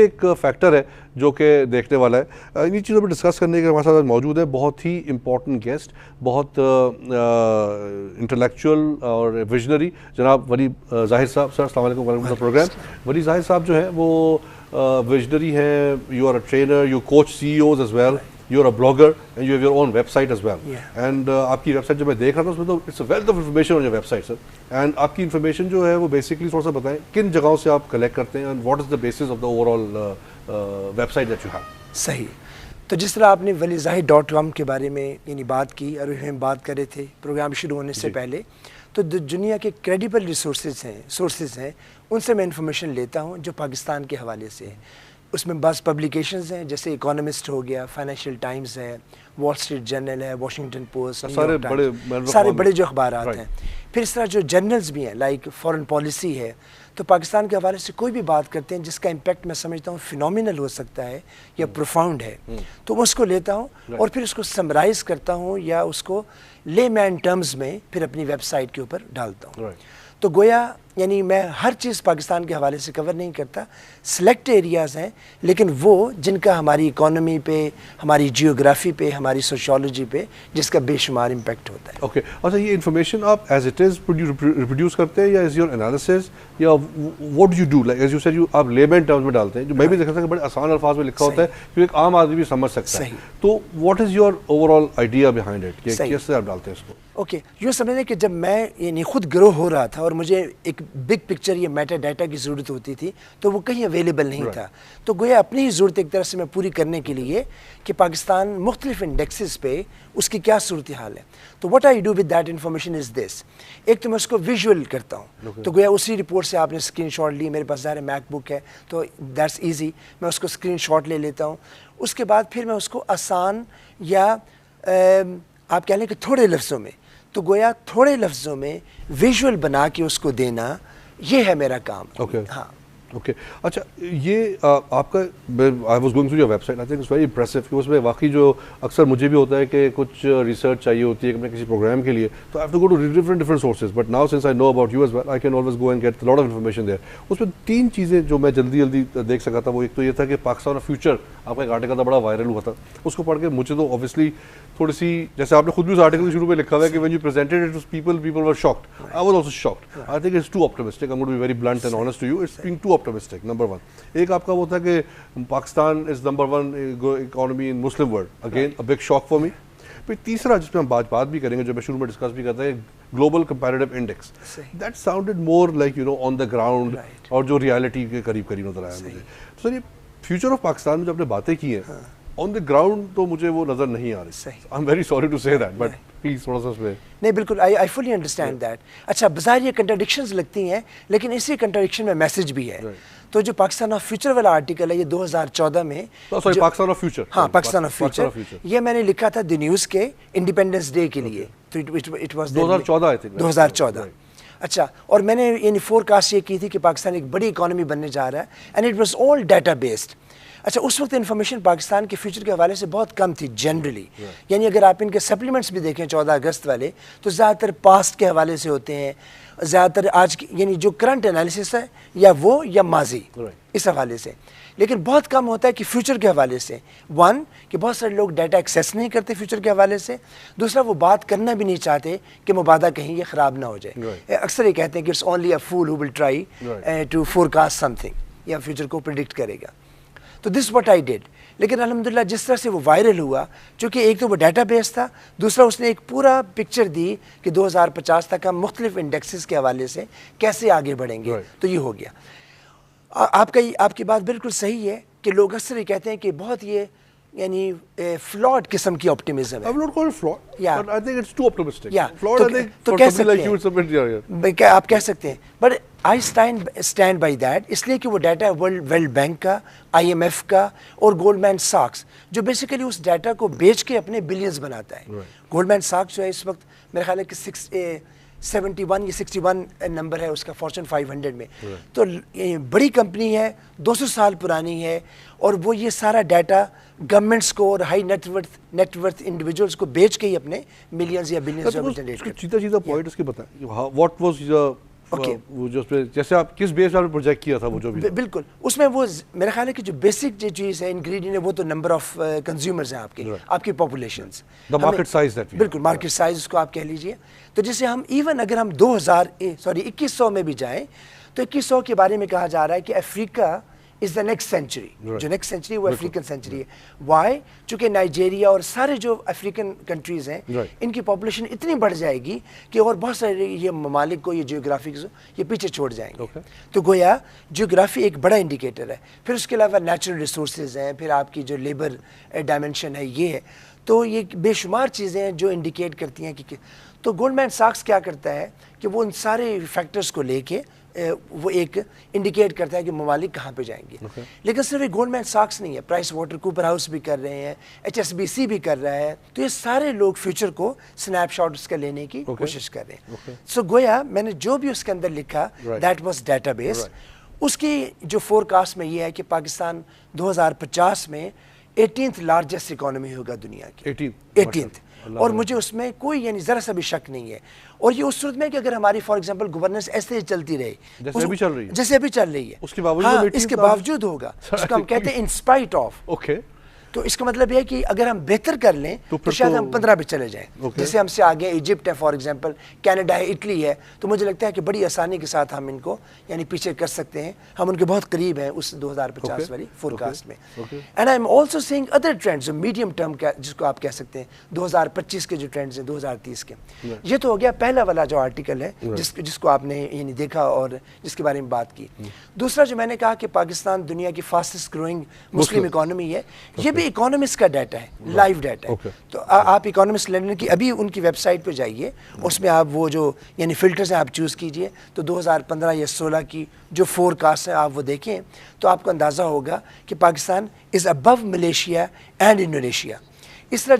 ایک فیکٹر ہے جو کہ دیکھنے والا ہے. انہیں چیزوں پہ ڈسکس کرنے کے ہمارے ساتھ موجود ہے بہت ہی امپورٹنٹ گیسٹ, بہت انٹلیکچوئل اور ویژنری جناب ولی ظاہر صاحب. سر السلام علیکم, ویلکم ٹو دا پروگرام. ولی ظاہر صاحب جو ہیں وہ ویژنری ہیں, you are a trainer, you coach C E Os as well, you are a blogger and you have your own website as well. And آپ کی ویب سائٹ جو میں دیکھ رہا تھا اس میں تو it's a wealth of information on your website sir. And آپ کی انفارمیشن جو ہے وہ بیسکلی تھوڑا سا بتائیں کن جگہوں سے آپ کلیکٹ کرتے ہیں and what is the basis of the overall website that you have. صحیح. تو جس طرح آپ نے waliZahid.com کے بارے میں یعنی بات کی اور ہم بات کر رہے تھے پروگرام شروع ہونے سے پہلے, تو دنیا کے کریڈیبل سورسز ہیں ان سے میں انفارمیشن لیتا ہوں جو پاکستان کے حوالے سے ہیں. اس میں بعض پبلیکیشنز ہیں جیسے اکانومسٹ ہو گیا, فائنینشیل ٹائمز ہے, وال اسٹریٹ جرنل ہے, واشنگٹن پوسٹ, سارے بڑے جو اخبارات ہیں. پھر اس طرح جو جرنلز بھی ہیں لائک فارن پالیسی ہے, تو پاکستان کے حوالے سے کوئی بھی بات کرتے ہیں جس کا امپیکٹ میں سمجھتا ہوں فینومینل ہو سکتا ہے یا پروفاؤنڈ ہے, تو میں اس کو لیتا ہوں اور پھر اس کو سمرائز کرتا ہوں یا اس کو لے مین ٹرمز میں پھر اپنی ویب سائٹ کے اوپر ڈالتا ہوں. تو گویا یعنی میں ہر چیز پاکستان کے حوالے سے کور نہیں کرتا, سلیکٹ ایریاز ہیں لیکن وہ جن کا ہماری اکانومی پہ, ہماری جیوگرافی پہ, ہماری سوشیولوجی پہ جس کا بے شمار امپیکٹ ہوتا ہے. اوکے, اچھا یہ انفارمیشن آپ ایز اٹ از ریپروڈیوس کرتے ہیں یا از یور انالیسز یا what do you do, like as you said you آپ لیمن ٹرمز میں ڈالتے ہیں جو میں بھی دیکھا تھا کہ بڑے آسان الفاظ میں لکھا ہوتا ہے جو ایک عام آدمی بھی سمجھ سکتا ہے. تو what is your over all idea behind it کہ کس سے آپ ڈالتے ہیں اس کو؟ اوکے, یوں سمجھ لیں کہ جب میں یعنی خود گرو ہو رہا تھا اور مجھے ایک بگ پکچر یا میٹا ڈیٹا کی ضرورت ہوتی تھی تو وہ کہیں اویلیبل نہیں تھا, تو گویا اپنی ہی ضرورت ایک طرح سے میں پوری کرنے کے لیے کہ پاکستان مختلف انڈیکسز پہ اس کی کیا صورتحال ہے, تو what I do with that information is this. ایک تو میں اس کو ویژول کرتا ہوں, تو گویا اسی رپورٹ سے آپ نے اسکرین شاٹ لی, میرے پاس ظاہر میک بک ہے تو دیٹس ایزی, میں اس کو اسکرین شاٹ لے لیتا ہوں. اس کے بعد پھر میں اس کو آسان یا آپ کہہ لیں کہ تھوڑے لفظوں میں, تو گویا تھوڑے لفظوں میں ویژول بنا کے اس کو دینا, یہ ہے میرا کام. ہاں اوکے, اچھا یہ آپ کا I was going through your website, I think it's very impressive کہ اس میں واقعی جو اکثر مجھے بھی ہوتا ہے کہ کچھ ریسرچ چاہیے ہوتی ہے کہ میں کسی پروگرام کے لیے, تو I have to go to different sources, but now since I know about you as well I can always go and get lot of information there. اس میں 3 چیزیں جو میں جلدی دیکھ سکا تھا, وہ ایک تو یہ تھا کہ پاکستان آف فیوچر آپ کا ایک آرٹیکل تھا, بڑا وائرل ہوا تھا. اس کو پڑھ کے مجھے تو اوبیسلی تھوڑی سی, جیسے آپ نے خود بھی اس آرٹیکل کے شروع میں لکھا ہوا ہے کہ when you presented it to people were shocked. I was also shocked. I think it's too optimistic. I'm going to be very blunt and honest to you. It's being too optimistic, number one. ایک آپ کا وہ تھا کہ Pakistan is number 1 economy in Muslim world, again a big shock for me. پھر تیسرا جس پہ ہم بات بھی کریں گے, جو میں شروع میں ڈسکس بھی کرتا ہے, global comparative index. That sounded more like you know on the ground, اور جو ریالٹی کے قریب نظر آیا مجھے. تو سر یہ فیوچر آف پاکستان میں جو آپ نے باتیں کی ہیں آن دا گراؤنڈ تو مجھے وہ نظر نہیں آ رہی. I am very sorry to say that, but please تھوڑا سا اس میں. نہیں بالکل, آئی فلی انڈرسٹینڈ دیٹ. اچھا بظاہر یہ کنٹراڈکشنز لگتی ہیں لیکن اسی کنٹراڈکشن میں میسج بھی ہے. تو جو پاکستان آف فیوچر والا آرٹیکل ہے یہ 2014 میں, پاکستان آف فیوچر, ہاں پاکستان آف فیوچر, یہ میں نے لکھا تھا دی نیوز کے انڈیپینڈنس ڈے کے لیے. تو اٹ واز 2014. اچھا, اور میں نے یعنی فور کاسٹ یہ کی تھی کہ پاکستان ایک بڑی اکانومی بننے جا رہا ہے, and it was all data based. اچھا, اس وقت انفارمیشن پاکستان کے فیوچر کے حوالے سے بہت کم تھی جنرلی. یعنی اگر آپ ان کے سپلیمنٹس بھی دیکھیں 14 اگست والے, تو زیادہ تر پاسٹ کے حوالے سے ہوتے ہیں, زیادہ تر آج کی یعنی جو کرنٹ انالیسس ہے یا وہ یا ماضی اس حوالے سے, لیکن بہت کم ہوتا ہے کہ فیوچر کے حوالے سے. ون کہ بہت سارے لوگ ڈیٹا ایکسیس نہیں کرتے فیوچر کے حوالے سے, دوسرا وہ بات کرنا بھی نہیں چاہتے کہ مبادہ کہیں یہ خراب نہ ہو جائے. اکثر یہ کہتے ہیں کہ it's only a fool who will try to forecast something, یا فیوچر کو پریڈکٹ کرے گا. تو دس واٹ آئی ڈیڈ. لیکن الحمدللہ جس طرح سے وہ وائرل ہوا, چونکہ ایک تو وہ ڈیٹا بیس تھا, دوسرا اس نے ایک پورا پکچر دی کہ 2050 تک ہم مختلف انڈیکسز کے حوالے سے کیسے آگے بڑھیں گے. تو یہ ہو گیا. آپ کی بات بالکل صحیح ہے کہ لوگ اکثر یہ کہتے ہیں کہ بہت یہ یعنی فلاڈ قسم کی آپٹیمزم ہے. تو کہہ سکتے ہیں, آپ کہہ سکتے ہیں, but I stand by that, اس لیے کہ وہ ڈیٹا ورلڈ بینک کا, IMF کا اور گولڈمین ساکس, جو بیسیکلی اس ڈیٹا کو بیچ کے اپنے بلینز بناتا ہے. گولڈمین ساکس جو ہے اس وقت میرے خیال ہے کہ 71 یا 61 نمبر ہے اس کا فارچون 500 میں. تو بڑی کمپنی ہے, 200 سال پرانی ہے, اور وہ یہ سارا ڈیٹا گورنمنٹس کو اور ہائی نیٹ ورتھ انڈیویجولس کو بیچ کے ہی اپنے ملینز یا بلینز جو جنریٹ کرتے ہیں. چیتا پوائنٹ اس کے بتائیں, واٹ واز وہ جو اس پہ جیسے آپ کس بیس پر پروجیکٹ کیا تھا وہ جو بھی بالکل اس میں وہ میرا خیال ہے کہ جو بیسک جو چیز ہے انگریڈینٹ ہے وہ تو نمبر آف کنزیومرز ہیں آپ کی پاپولیشنز مارکیٹ سائز بالکل مارکیٹ سائز اس کو آپ کہہ لیجئے. تو جیسے ہم ایون اگر ہم 2100 میں بھی جائیں تو 2100 کے بارے میں کہا جا رہا ہے کہ افریقہ از دا نیکسٹ سینچری. جو نیکسٹ سینچری وہ افریقن سینچری ہے. وائی؟ چونکہ نائجیریا اور سارے جو افریقن کنٹریز ہیں ان کی پاپولیشن اتنی بڑھ جائے گی کہ اور بہت سارے یہ ممالک کو یہ جیوگرافکس یہ پیچھے چھوڑ جائیں گے. تو گویا جیوگرافی ایک بڑا انڈیکیٹر ہے. پھر اس کے علاوہ نیچرل ریسورسز ہیں, پھر آپ کی جو لیبر ڈائمنشن ہے یہ ہے. تو یہ بے شمار چیزیں ہیں جو انڈیکیٹ کرتی ہیں کہ تو گولڈمین ساکس کیا کرتا ہے کہ وہ ان سارے فیکٹرز کو لے کے وہ ایک انڈیکیٹ کرتا ہے کہ ممالک کہاں پہ جائیں گے. لیکن صرف ایک گولڈمین ساکس نہیں ہے, پرائس واٹر کوپر ہاؤس بھی کر رہے ہیں, HSBC بھی کر رہا ہے. تو یہ سارے لوگ فیوچر کو سنیپ شاٹس کا لینے کی کوشش کر رہے ہیں. سو گویا میں نے جو بھی اس کے اندر لکھا دیٹ واز ڈیٹا بیس. اس کی جو فور کاسٹ میں یہ ہے کہ پاکستان 2050 میں 18th لارجسٹ اکانومی ہوگا دنیا کی. 18th. اور مجھے اس میں کوئی یعنی ذرا سا بھی شک نہیں ہے. اور یہ اس صورت میں کہ اگر ہماری فار ایگزامپل گورننس ایسے چلتی رہے جیسے ابھی چل رہی ہے اس کے باوجود ہوگا, اس کو ہم کہتے ہیں ان اسپائٹ آف. تو اس کا مطلب یہ ہے کہ اگر ہم بہتر کر لیں تو شاید ہم 15 پہ چلے جائیں. جیسے ہم سے آگے ایجپٹ ہے فار ایگزامپل, کینیڈا ہے, اٹلی ہے. تو مجھے لگتا ہے کہ بڑی آسانی کے ساتھ ہم ان کو یعنی پیچھے کر سکتے ہیں. ہم ان کے بہت قریب ہیں اس 2050 والی فور کاسٹ میں. And I am also seeing other trends جو میڈیم ٹرم جس کو آپ کہہ سکتے ہیں 2025 کے جو ٹرینڈز ہیں 2030 کے. یہ تو ہو گیا پہلا والا جو آرٹیکل ہے جس کو آپ نے یعنی دیکھا اور جس کے بارے میں بات کی. دوسرا جو میں نے کہا کہ پاکستان دنیا کی فاسٹسٹ گروئنگ مسلم اکانومی ہے, یہ بھی اکانومسٹ کا ڈیٹا ہے, لائیو ڈیٹا ہے. تو آپ اکانومسٹ لندن کی ابھی ان کی ویب سائٹ پہ جائیے, اس میں آپ وہ جو یعنی فلٹرز ہیں آپ چوز کیجئے. تو 2015 یا 16 کی جو فور کاسٹ ہیں آپ وہ دیکھیں تو آپ کو اندازہ ہوگا کہ پاکستان از ابو ملیشیا اینڈ انڈونیشیا. اس طرح